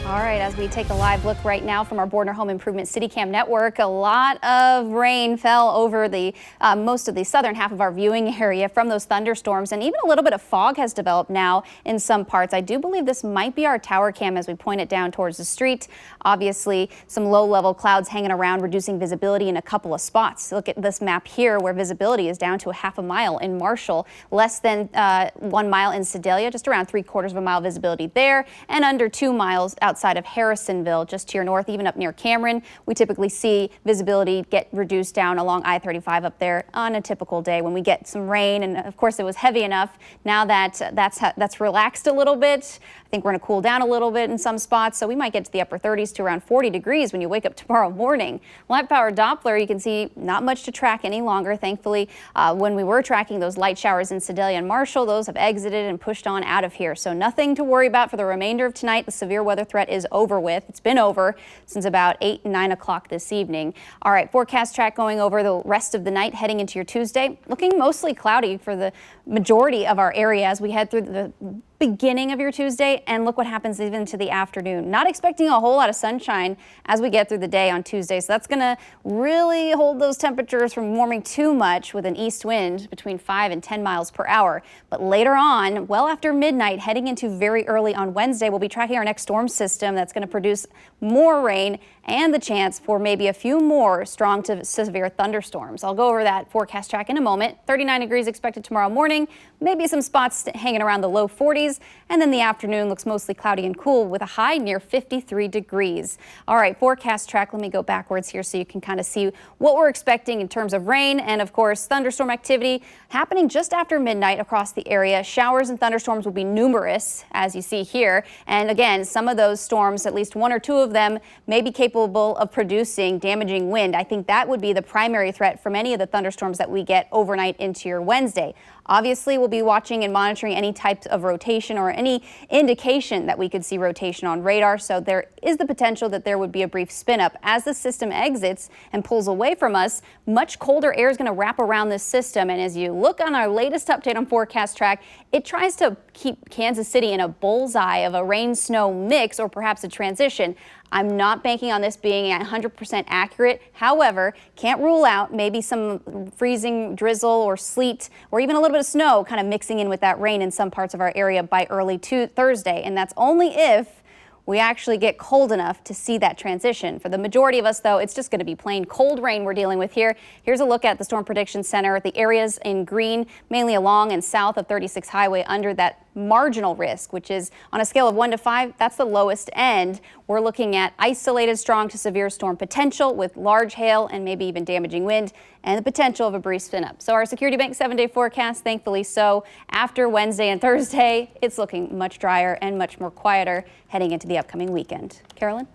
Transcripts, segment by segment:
All right, as we take a live look right now from our Bordner Home Improvement CityCam network, a lot of rain fell over the most of the southern half of our viewing area from those thunderstorms, and even a little bit of fog has developed now in some parts. I do believe this might be our tower cam as we point it down towards the street. Obviously, some low-level clouds hanging around, reducing visibility in a couple of spots. Look at this map here where visibility is down to a half a mile in Marshall, less than 1 mile in Sedalia, just around 3/4 of a mile visibility there, and under 2 miles outside of Harrisonville, just to your north, even up near Cameron. We typically see visibility get reduced down along I-35 up there on a typical day when we get some rain, and of course it was heavy enough. Now that that's relaxed a little bit, I think we're going to cool down a little bit in some spots, so we might get to the upper 30s to around 40 degrees when you wake up tomorrow morning. Live power Doppler, you can see not much to track any longer. Thankfully, when we were tracking those light showers in Sedalia and Marshall, those have exited and pushed on out of here, so nothing to worry about for the remainder of tonight. The severe weather threat is over with. It's been over since about 8, 9 o'clock this evening. All right, forecast track going over the rest of the night heading into your Tuesday. Looking mostly cloudy for the majority of our area as we head through the beginning of your Tuesday, and look what happens even to the afternoon. Not expecting a whole lot of sunshine as we get through the day on Tuesday, so that's going to really hold those temperatures from warming too much with an east wind between 5 and 10 miles per hour. But later on, well after midnight, heading into very early on Wednesday, we'll be tracking our next storm system that's going to produce more rain and the chance for maybe a few more strong to severe thunderstorms. I'll go over that forecast track in a moment. 39 degrees expected tomorrow morning, maybe some spots hanging around the low 40s, and then the afternoon looks mostly cloudy and cool with a high near 53 degrees. All right, forecast track, let me go backwards here so you can kind of see what we're expecting in terms of rain and of course thunderstorm activity happening just after midnight across the area. Showers and thunderstorms will be numerous as you see here, and again, some of those storms, at least 1 or 2 of them, may be capable of producing damaging wind. I think that would be the primary threat from any of the thunderstorms that we get overnight into your Wednesday. Obviously, we'll be watching and monitoring any types of rotation or any indication that we could see rotation on radar. So there is the potential that there would be a brief spin up as the system exits and pulls away from us. Much colder air is going to wrap around this system. And as you look on our latest update on forecast track, it tries to keep Kansas City in a bullseye of a rain snow mix or perhaps a transition. I'm not banking on this being 100% accurate. However, can't rule out maybe some freezing drizzle or sleet or even a little bit of snow kind of mixing in with that rain in some parts of our area by early Thursday. And that's only if we actually get cold enough to see that transition. For the majority of us, though, it's just going to be plain cold rain we're dealing with here. Here's a look at the Storm Prediction Center. The areas in green, mainly along and south of 36 Highway under that marginal risk, which is on a scale of 1 to 5, that's the lowest end. We're looking at isolated strong to severe storm potential with large hail and maybe even damaging wind and the potential of a brief spin up. So our Security Bank 7-day forecast, thankfully so, after Wednesday and Thursday, it's looking much drier and much more quieter heading into the upcoming weekend. Carolyn?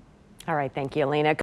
All right, thank you, Alina.